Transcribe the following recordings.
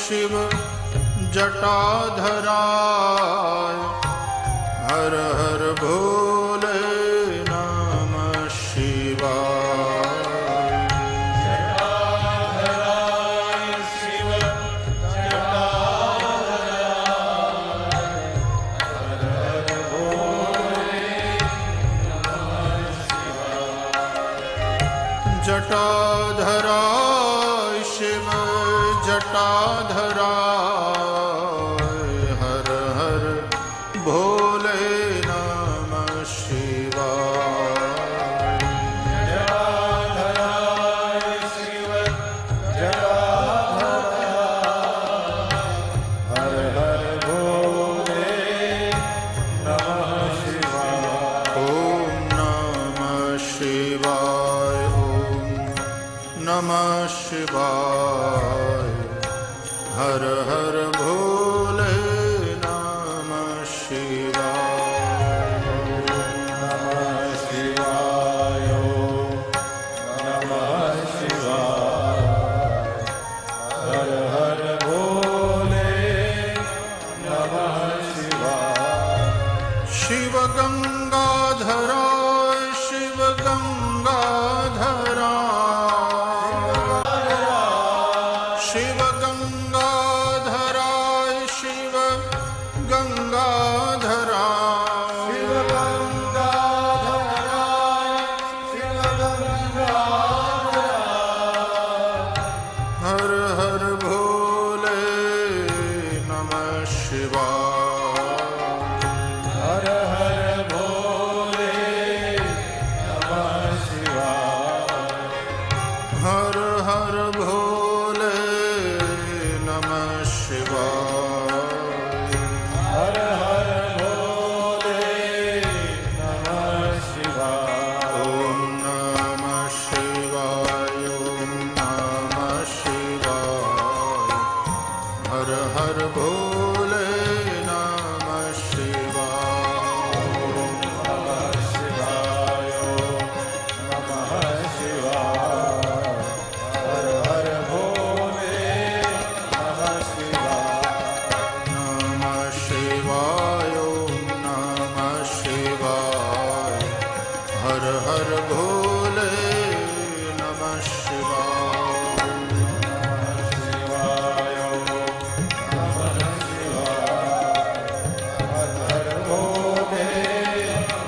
शिव जटाधराय हर हर भोले नमः शिवाय। जटाधराय शिव जटाधराय हर हर भोले नमः शिवाय। जटाधराय शिव जटाधराय हर हर भोले नमः शिवाय। जटाधराय शिव जटाधराय हर हर भोले नमः शिवाय। ओम नमः शिवाय। ओम नमः शिवाय। हर हर भोले नमः शिवाय। नमः शिवाय। नमः शिवाय। हर हर भोले नमः शिवाय। शिव गंगाधराय शिव गंगाधराय शिव गंगाधराय शिव गंगाधराय शिव गंगाधराय शिव गंगाधराय हर हर भोले नमः शिवाय। हर हर भोले नमः शिवाय। हर हर भोले नमः शिवाय। हर हर भोले नमः शिवाय। ओम नमः शिवाय। ओम नमः शिवाय। हर हर भोले नमः शिवाय। नमः शिवाय। नमः शिवाय। हर हर भोले नमः शिवाय। नमः शिवाय। ओम नमः शिवाय। हर हर भोले नमः शिवाय। शिवाय नमः शिवाय। हर हर भोले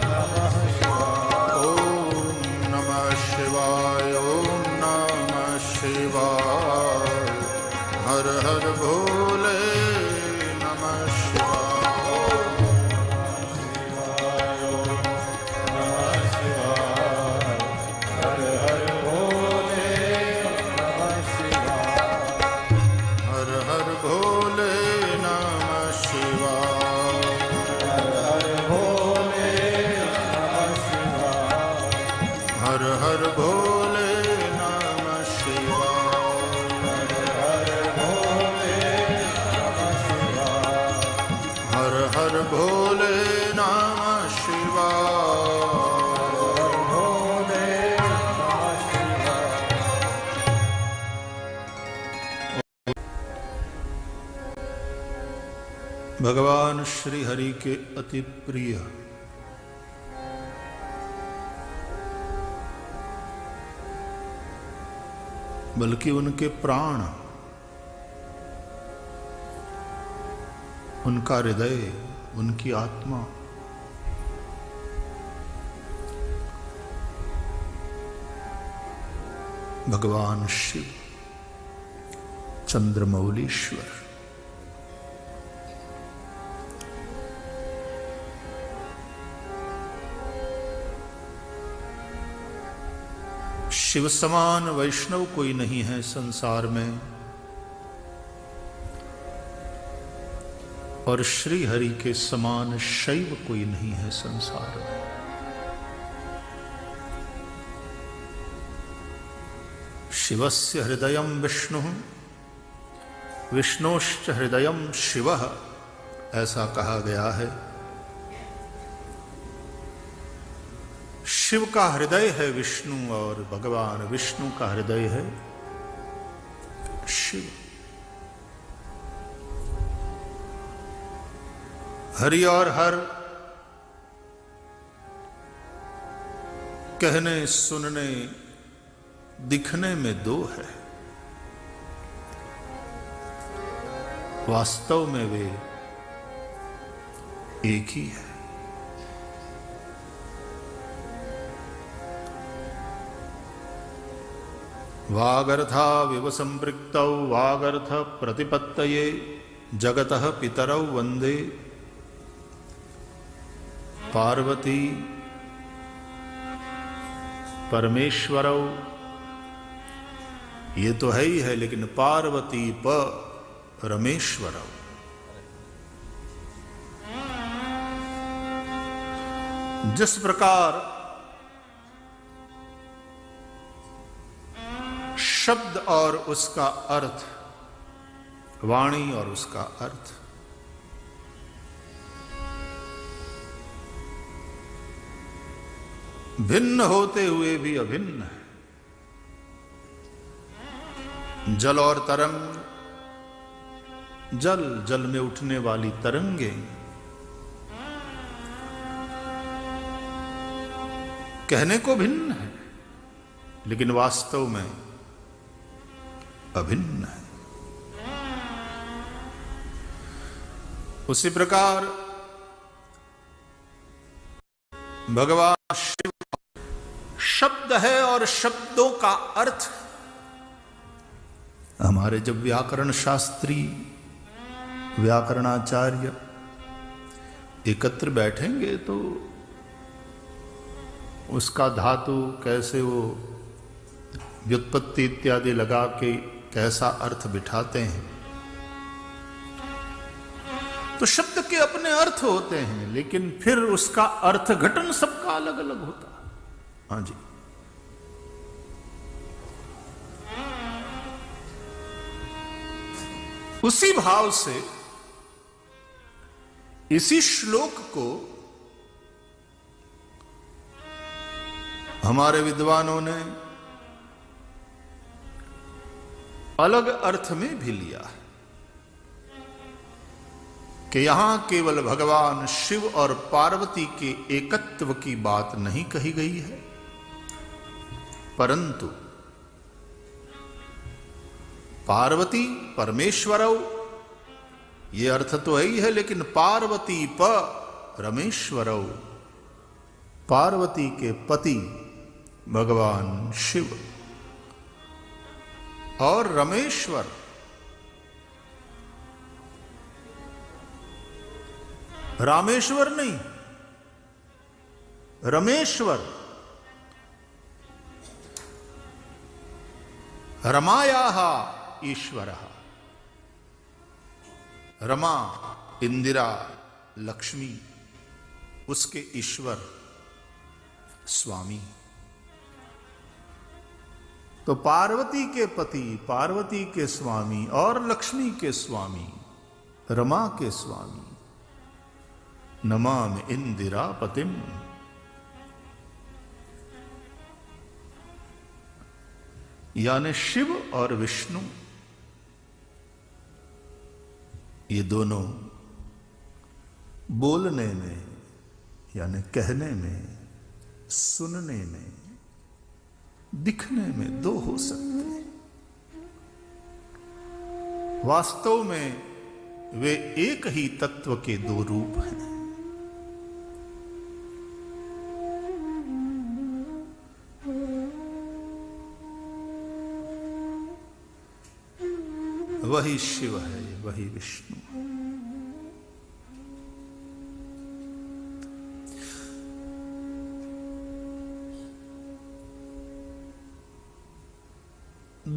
नमः शिवाय। ओम नमः शिवाय। ओम नमः शिवाय। हर हर भोले नमः शिवाय। नमः शिवाय। हर हर भोले नमः शिवाय। हर हर भोले नमः शिवाय। हर हर भोले नमः शिवाय। हर हर भोले नमः शिवाय। हर हर भोले नमः शिवाय। हर हर भोले नमः शिवाय। भोले नमः शिवाय। भगवान श्री हरि के अति प्रिय बल्कि उनके प्राण, उनका हृदय, उनकी आत्मा भगवान शिव चंद्रमौलीश्वर शिव समान वैष्णव कोई नहीं है संसार में, और श्री हरि के समान शैव कोई नहीं है संसार में। शिवस्य हृदयं विष्णु, विष्णोश्च हृदयं शिवः, ऐसा कहा गया है। शिव का हृदय है विष्णु और भगवान विष्णु का हृदय है शिव। हरि और हर कहने सुनने दिखने में दो है, वास्तव में वे एक ही है। वागर्था विव संपृक्तौ वागर्थ प्रतिपत्तये जगतः पितरौ वंदे पार्वती परमेश्वरौ। ये तो है ही है, लेकिन पार्वती रमेश्वरौ। जिस प्रकार शब्द और उसका अर्थ, वाणी और उसका अर्थ भिन्न होते हुए भी अभिन्न है। जल और तरंग, जल जल में उठने वाली तरंगे कहने को भिन्न है, लेकिन वास्तव में अभिन्न है। उसी प्रकार भगवान शिव शब्द है और शब्दों का अर्थ। हमारे जब व्याकरण शास्त्री, व्याकरणाचार्य एकत्र बैठेंगे तो उसका धातु कैसे वो व्युत्पत्ति इत्यादि लगा के कैसा अर्थ बिठाते हैं। तो शब्द के अपने अर्थ होते हैं, लेकिन फिर उसका अर्थ घटन सबका अलग अलग होता है। हाँ जी, उसी भाव से इसी श्लोक को हमारे विद्वानों ने अलग अर्थ में भी लिया है कि यहां केवल भगवान शिव और पार्वती के एकत्व की बात नहीं कही गई है, परंतु पार्वती परमेश्वरौ, ये अर्थ तो है ही है, लेकिन पार्वती रमेश्वरौ, पार्वती के पति भगवान शिव और रमेश्वर रामेश्वर नहीं, रमेश्वर, रमायाः ईश्वरः। रमा इंदिरा लक्ष्मी, उसके ईश्वर स्वामी। तो पार्वती के पति, पार्वती के स्वामी और लक्ष्मी के स्वामी, रमा के स्वामी, नमामि इंदिरा पतिम। यानी शिव और विष्णु, ये दोनों बोलने में यानी कहने में, सुनने में, दिखने में दो हो सकते हैं, वास्तव में वे एक ही तत्व के दो रूप हैं। वही शिव है, वही विष्णु।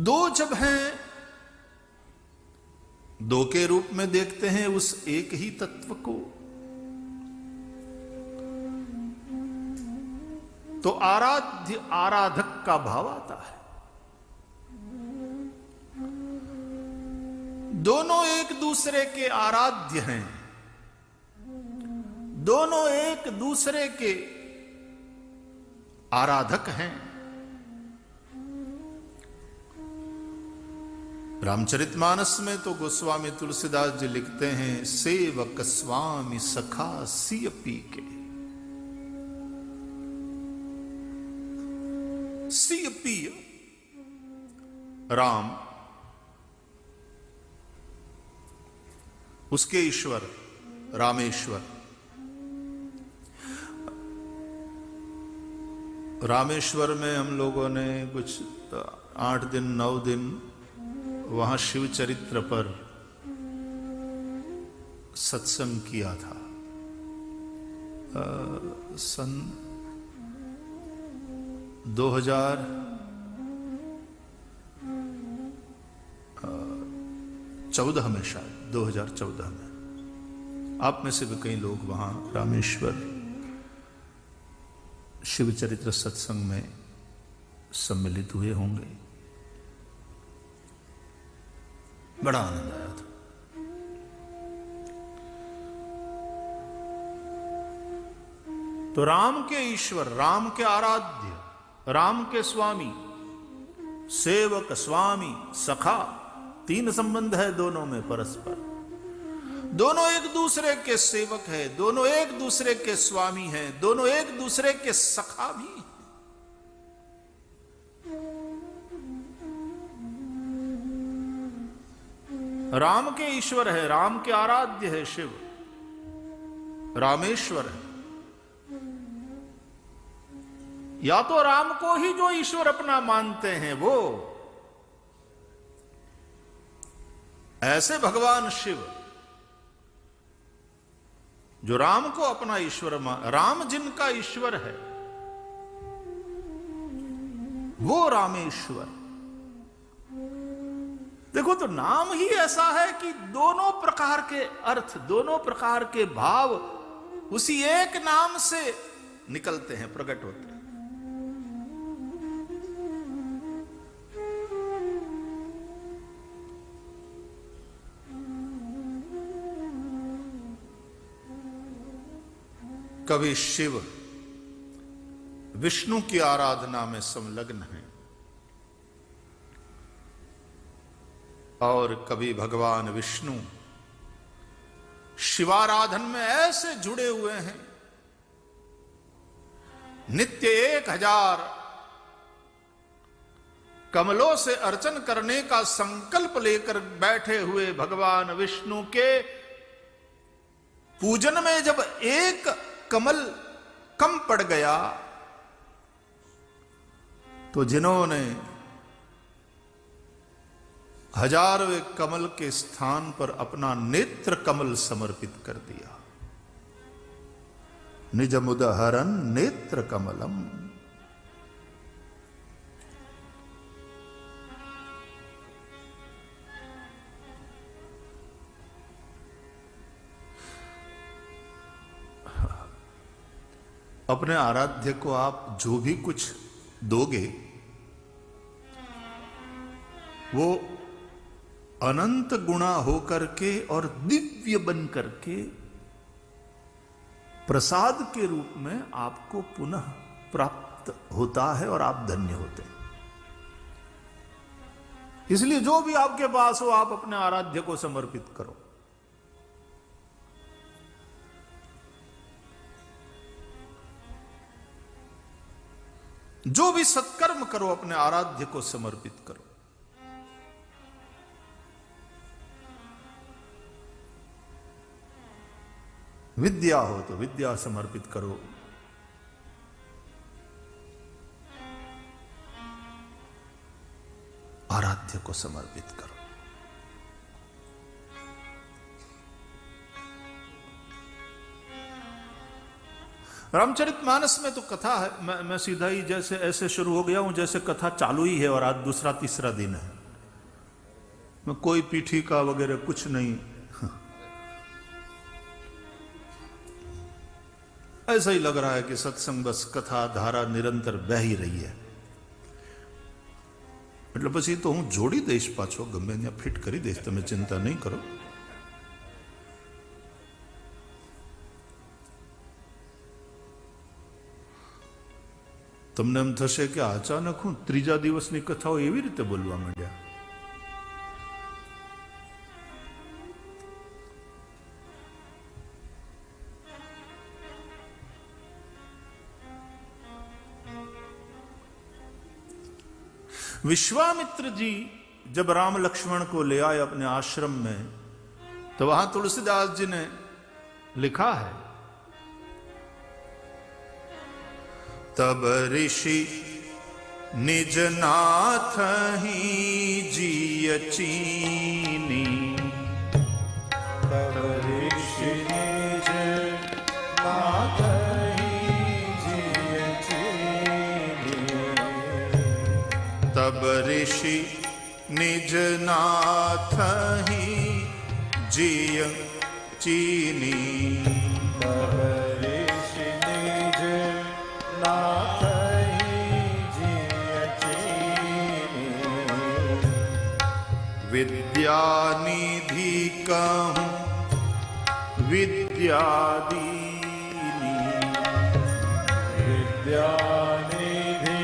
दो जब हैं, दो के रूप में देखते हैं उस एक ही तत्व को, तो आराध्य आराधक का भाव आता है। दोनों एक दूसरे के आराध्य हैं, दोनों एक दूसरे के आराधक हैं। रामचरितमानस में तो गोस्वामी तुलसीदास जी लिखते हैं, सेवक स्वामी सखा सिय पी के। सिय पिय राम, उसके ईश्वर रामेश्वर। रामेश्वर में हम लोगों ने कुछ 8 दिन 9 दिन वहां शिव चरित्र पर सत्संग किया था। सन 2014 में, शायद 2014 में आप में से भी कई लोग वहां रामेश्वर शिव चरित्र सत्संग में सम्मिलित हुए होंगे। बड़ा आनंद आया था। तो राम के ईश्वर, राम के आराध्य, राम के स्वामी, सेवक स्वामी सखा, 3 संबंध है दोनों में परस्पर। दोनों एक दूसरे के सेवक है, दोनों एक दूसरे के स्वामी हैं, दोनों एक दूसरे के सखा भी हैं। राम के ईश्वर है, राम के आराध्य है शिव, रामेश्वर है। या तो राम को ही जो ईश्वर अपना मानते हैं वो, ऐसे भगवान शिव जो राम को अपना ईश्वर राम जिनका ईश्वर है वो रामेश्वर। देखो, तो नाम ही ऐसा है कि दोनों प्रकार के अर्थ, दोनों प्रकार के भाव उसी एक नाम से निकलते हैं, प्रकट होते हैं। कभी शिव विष्णु की आराधना में संलग्न है और कभी भगवान विष्णु शिवाराधन में ऐसे जुड़े हुए हैं, नित्य 1000 कमलों से अर्चन करने का संकल्प लेकर बैठे हुए भगवान विष्णु के पूजन में जब एक कमल कम पड़ गया तो जिन्होंने 1000वें कमल के स्थान पर अपना नेत्र कमल समर्पित कर दिया, निजमुदहरन नेत्र कमलम। अपने आराध्य को आप जो भी कुछ दोगे वो अनंत गुणा होकर के और दिव्य बन करके प्रसाद के रूप में आपको पुनः प्राप्त होता है और आप धन्य होते हैं। इसलिए जो भी आपके पास हो आप अपने आराध्य को समर्पित करो। जो भी सत्कर्म करो अपने आराध्य को समर्पित करो। विद्या हो तो विद्या समर्पित करो, आराध्य को समर्पित करो। रामचरितमानस में तो कथा है, मैं सीधा ही जैसे ऐसे शुरू हो गया हूं जैसे कथा चालू ही है और आज दूसरा तीसरा दिन है। मैं कोई पीठिका वगैरह कुछ नहीं, ऐसा ही लग रहा है कि सत्संग बस कथा धारा निरंतर बह ही रही है। मतलब बस ये तो हूं जोड़ी देश पाछो गमे ने फिट करी देश, તમે चिंता नहीं करो। તમને એમ થશે કે અચાનક હું ત્રીજા દિવસની કથાઓ એવી રીતે બોલવા માંડ્યા। विश्वामित्र जी जब राम लक्ष्मण को ले आए अपने आश्रम में, तो वहां तुलसीदास जी ने लिखा है, तब ऋषि निज नाथ ही जिय चीनी, तब ऋषि निज नाथ ही जिय चीनी, तब ऋषि निज नाथ ही जिय चीनी, तब ऋषि निज नाथ ही जिय चीनी, विद्यानिधि कहूँ विद्यादीनी, विद्यानिधि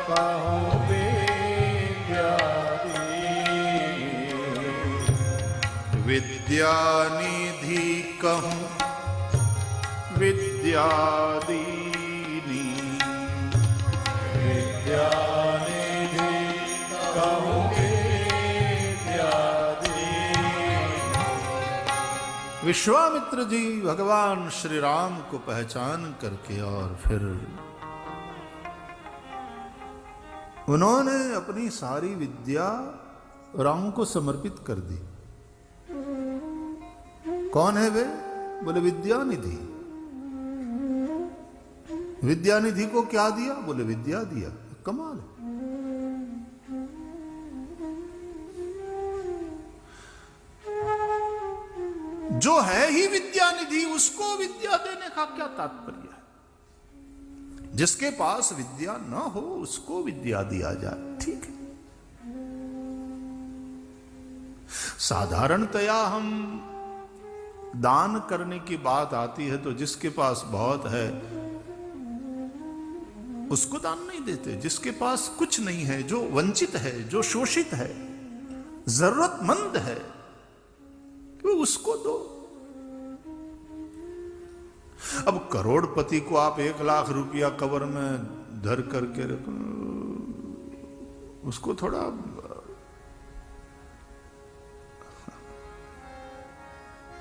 कहूँ विद्यादीनी, विद्यानिधि कहूँ विद्यादीनी, विद्यानिधि कहूँ विद्यादीनी। विश्वामित्र जी भगवान श्री राम को पहचान करके और फिर उन्होंने अपनी सारी विद्या राम को समर्पित कर दी। कौन है वे? बोले विद्यानिधि। विद्यानिधि को क्या दिया? बोले विद्या दिया। कमाल है। जो है ही विद्यानिधि, उसको विद्या देने का क्या तात्पर्य है? जिसके पास विद्या न हो उसको विद्या दिया जाए, ठीक है। साधारणतया हम दान करने की बात आती है तो जिसके पास बहुत है उसको दान नहीं देते। जिसके पास कुछ नहीं है, जो वंचित है, जो शोषित है, जरूरतमंद है, तो उसको दो। अब करोड़पति को आप 1 लाख रुपया कवर में धर करके रखो, उसको थोड़ा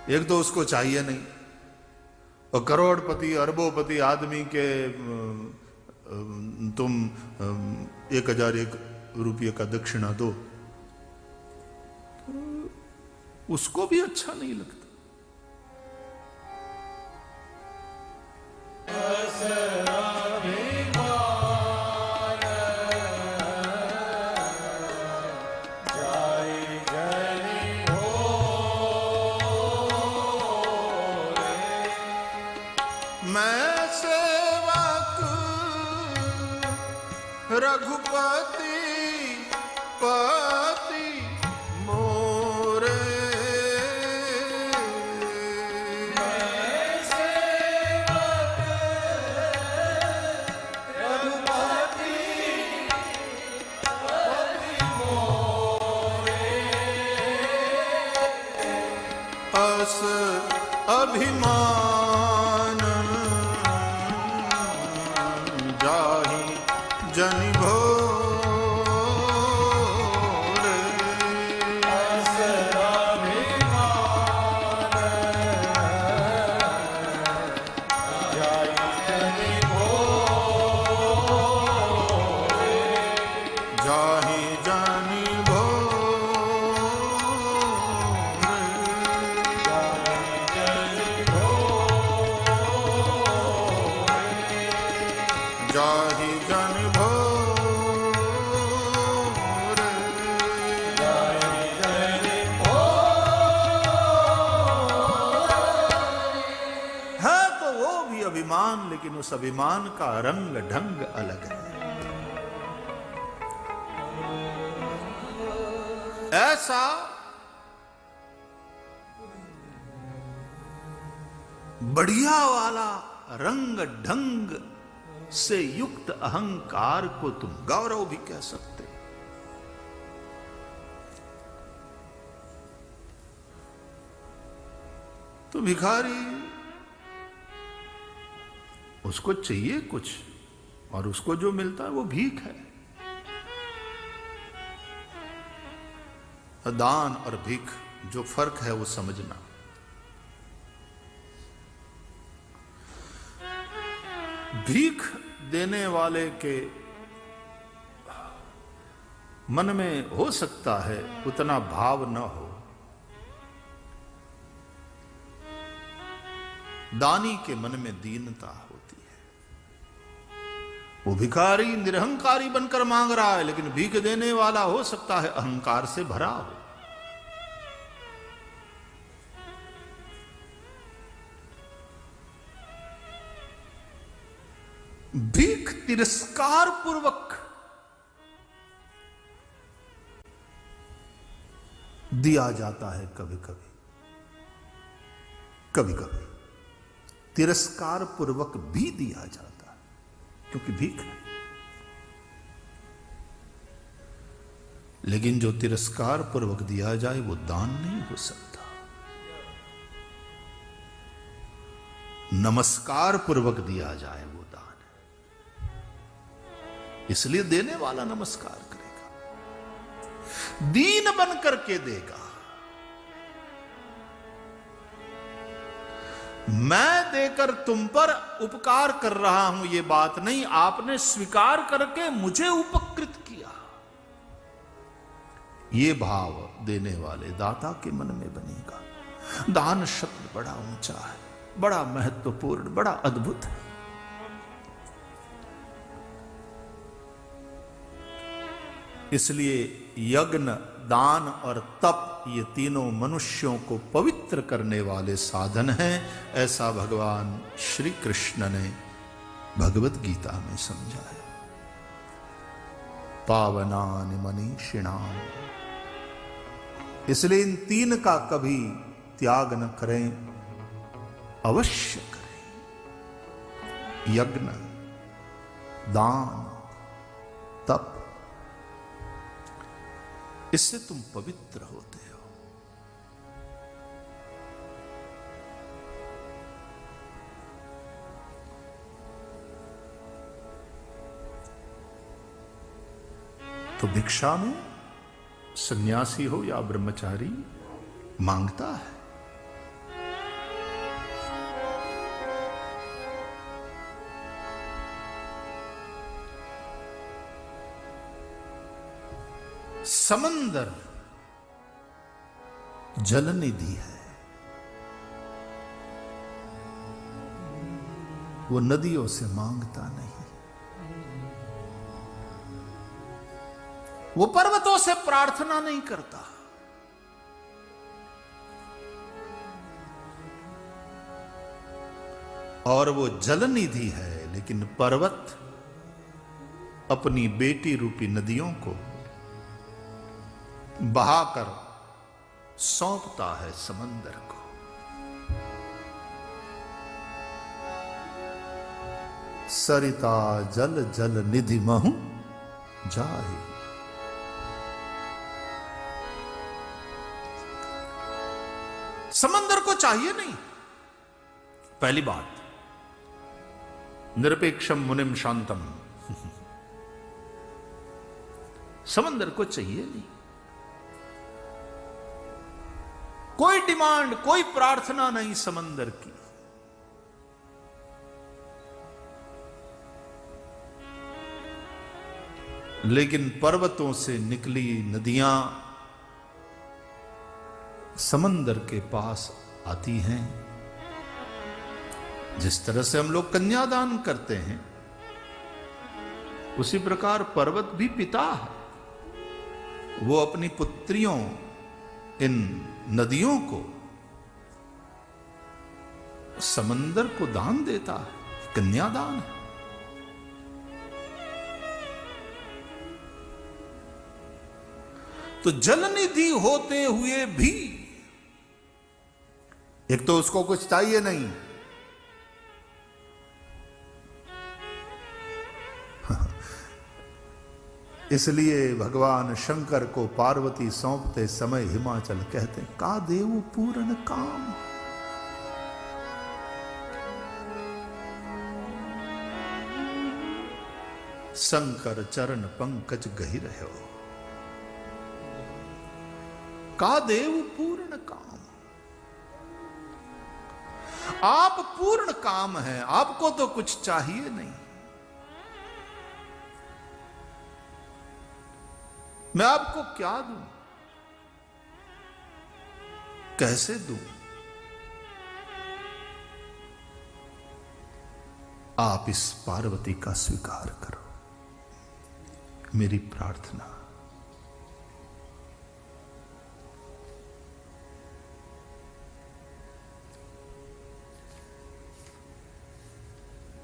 एक तो उसको चाहिए नहीं, और करोड़पति अरबोपति आदमी के तुम 1001 रुपये का दक्षिणा दो, उसको भी अच्छा नहीं लगता। मैं सेवक रघुपति पति मोरे, मैं सेवक रघुपति पति मोरे, अस अभिमान जाहि जनि भोरे, अस अभिमान जाहि जनि भोरे, जाहि जनि भोरे, जाहि जनि भोरे, है तो वो भी अभिमान, लेकिन उस अभिमान का रंग ढंग अलग है। ऐसा बढ़िया वाला रंग ढंग से युक्त अहंकार को तुम गौरव भी कह सकते। तो भिखारी, उसको चाहिए कुछ और उसको जो मिलता है वो भीख है। दान और भीख जो फर्क है वो समझना। भीख देने वाले के मन में हो सकता है उतना भाव न हो, दानी के मन में दीनता होती है। वो भिखारी निरहंकारी बनकर मांग रहा है, लेकिन भीख देने वाला हो सकता है अहंकार से भरा हो। भीख तिरस्कार पूर्वक दिया जाता है, कभी कभी कभी कभी तिरस्कार पूर्वक भी दिया जाता है, क्योंकि भीख है। लेकिन जो तिरस्कार पूर्वक दिया जाए वो दान नहीं हो सकता। नमस्कार पूर्वक दिया जाए वो दान है। इसलिए देने वाला नमस्कार करेगा, दीन बन करके देगा। मैं देकर तुम पर उपकार कर रहा हूं ये बात नहीं, आपने स्वीकार करके मुझे उपकृत किया, ये भाव देने वाले दाता के मन में बनेगा। दान शब्द बड़ा ऊंचा है, बड़ा महत्वपूर्ण, बड़ा अद्भुत है। इसलिए यज्ञ, दान और तप ये तीनों मनुष्यों को पवित्र करने वाले साधन हैं, ऐसा भगवान श्री कृष्ण ने भगवत गीता में समझाया। पावनानि मनीषिणाम, इसलिए इन तीन का कभी त्याग न करें, अवश्य करें। यज्ञ, दान, तप, इससे तुम पवित्र होते हो। तो भिक्षा में सन्यासी हो या ब्रह्मचारी मांगता है। समंदर जल निधि है, वो नदियों से मांगता नहीं, वो पर्वतों से प्रार्थना नहीं करता। और वो जल निधि है, लेकिन पर्वत अपनी बेटी रूपी नदियों को बहाकर सौंपता है समंदर को। सरिता जल जल निधि महु जाए। समंदर को चाहिए नहीं, पहली बात। निरपेक्षम मुनिम शांतम, समंदर को चाहिए नहीं। कोई डिमांड, कोई प्रार्थना नहीं समंदर की। लेकिन पर्वतों से निकली नदियां समंदर के पास आती हैं। जिस तरह से हम लोग कन्यादान करते हैं, उसी प्रकार पर्वत भी पिता है। वो अपनी पुत्रियों, इन नदियों को, समंदर को दान देता है, कन्यादान है। तो जलनिधि होते हुए भी एक तो उसको कुछ चाहिए नहीं, इसलिए भगवान शंकर को पार्वती सौंपते समय हिमाचल कहते, का देव पूर्ण काम। शंकर चरण पंकज गहि रहो। का देव पूर्ण काम। आप पूर्ण काम हैं, आपको तो कुछ चाहिए नहीं। मैं आपको क्या दूं, कैसे दूं? आप इस पार्वती का स्वीकार करो, मेरी प्रार्थना।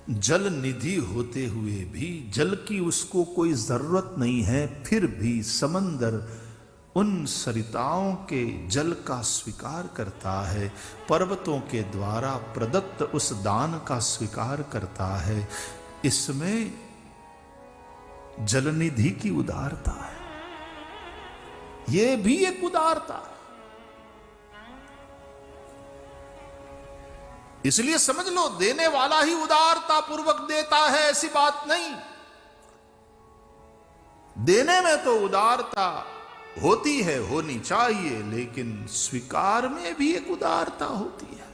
जल निधि होते हुए भी, जल की उसको कोई जरूरत नहीं है, फिर भी समंदर उन सरिताओं के जल का स्वीकार करता है, पर्वतों के द्वारा प्रदत्त उस दान का स्वीकार करता है। इसमें जलनिधि की उदारता है, यह भी एक उदारता है। इसलिए समझ लो, देने वाला ही उदारता पूर्वक देता है, ऐसी बात नहीं। देने में तो उदारता होती है, होनी चाहिए, लेकिन स्वीकार में भी एक उदारता होती है।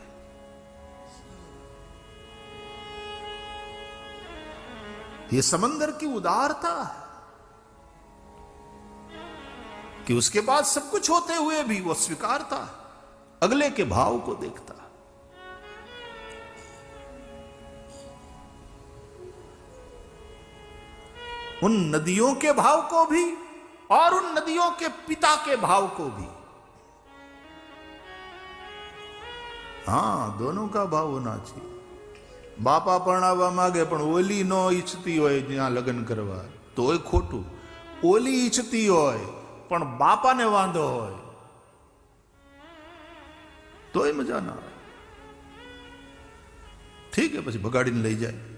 ये समंदर की उदारता है कि उसके बाद सब कुछ होते हुए भी वो स्वीकारता है, अगले के भाव को देखता है। उन नदियों के भाव को भी और उन नदियों के पिता के भाव को भी। हां, दोनों का भाव होना चाहिए। बापा परणावा मागे पण ओली नो ઈચ્છતી હોય જ્યાં લગ્ન કરવા તોય ખોટું, ઓલી ઈચ્છતી હોય પણ બાપાને વાંધો હોય તોય મજા ના આવે। ઠીક है, પછી ભગાડીને લઈ જાય।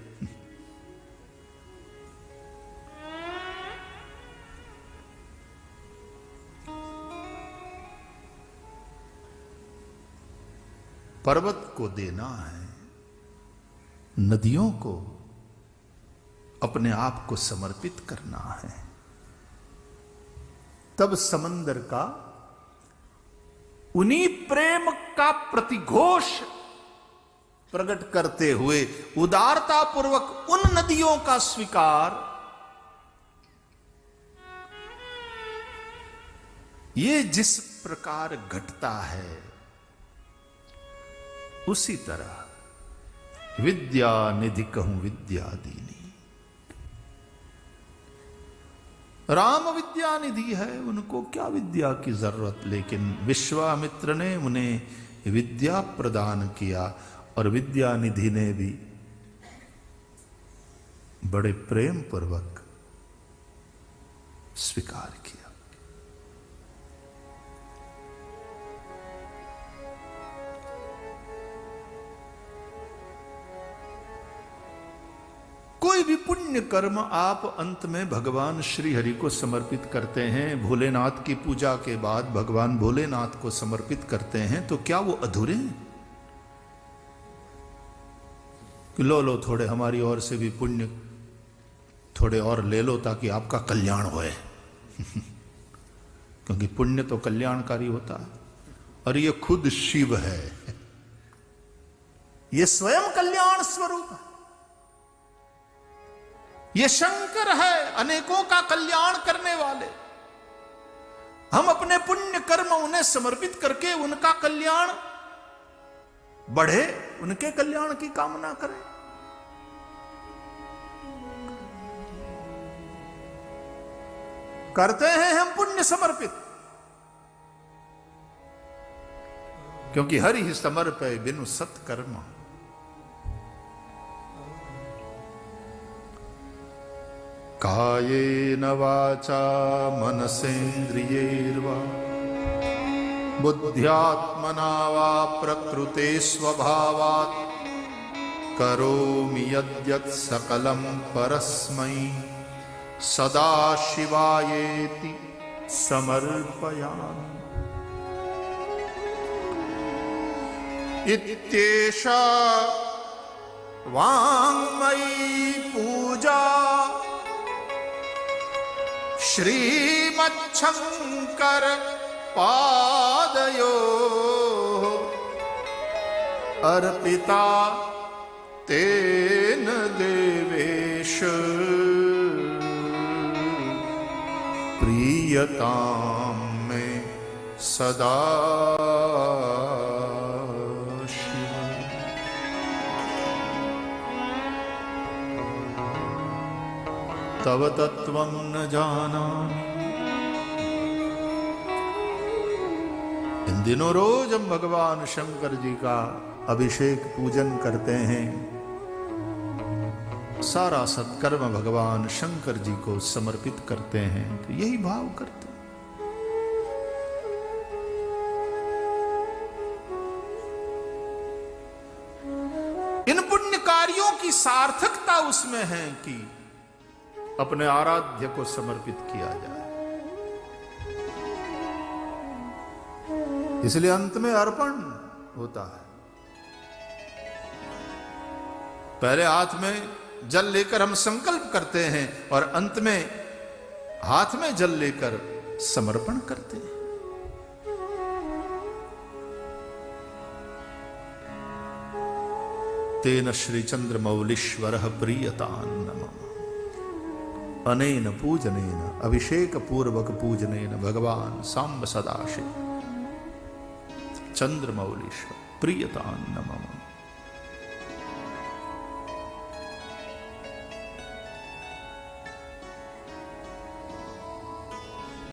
पर्वत को देना है, नदियों को अपने आप को समर्पित करना है, तब समंदर का उन्हीं प्रेम का प्रतिघोष प्रकट करते हुए उदारता पूर्वक उन नदियों का स्वीकार, ये जिस प्रकार घटता है उसी तरह विद्या निधि कहूं विद्या दीनी। राम विद्या निधि है, उनको क्या विद्या की जरूरत, लेकिन विश्वामित्र ने उन्हें विद्या प्रदान किया और विद्या निधि ने भी बड़े प्रेम पूर्वक स्वीकार किया। कोई भी पुण्य कर्म आप अंत में भगवान श्री हरि को समर्पित करते हैं, भोलेनाथ की पूजा के बाद भगवान भोलेनाथ को समर्पित करते हैं, तो क्या वो अधूरे हैं? कि लो थोड़े हमारी ओर से भी पुण्य थोड़े और ले लो ताकि आपका कल्याण होए। क्योंकि पुण्य तो कल्याणकारी होता है और ये खुद शिव है, ये स्वयं कल्याण स्वरूप है, ये शंकर है, अनेकों का कल्याण करने वाले। हम अपने पुण्य कर्म उन्हें समर्पित करके उनका कल्याण बढ़े, उनके कल्याण की कामना करें। करते हैं हम पुण्य समर्पित, क्योंकि हरि ही समर्पय बिनु सत्कर्म। कायेन वाचा मनसेन्द्रियैर्वा बुद्ध्यात्मना वा प्रकृते स्वभावात् करोमि यद्यत् सकलं परस्मै सदा शिवायेति समर्पयामि। इत्येषा वाङ्मयी पूजा श्रीमच्छंकर पादयो अर्पिता तेन देवेश प्रीयताम में सदा शिव। तव तत्वं न जानामि। इन दिनों रोज हम भगवान शंकर जी का अभिषेक पूजन करते हैं। सारा सत्कर्म भगवान शंकर जी को समर्पित करते हैं, तो यही भाव करते हैं। इन पुण्य कार्यों की सार्थकता उसमें है कि अपने आराध्य को समर्पित किया जाए। इसलिए अंत में अर्पण होता है। पहले हाथ में जल लेकर हम संकल्प करते हैं और अंत में हाथ में जल लेकर समर्पण करते हैं। तेन श्री चंद्रमौलीश्वर प्रीयतान्नम अनेन पूजनेन अभिषेक पूर्वक पूजनेन भगवान सांब सदाशिव चंद्रमौलीश्वर प्रीयतान्नम।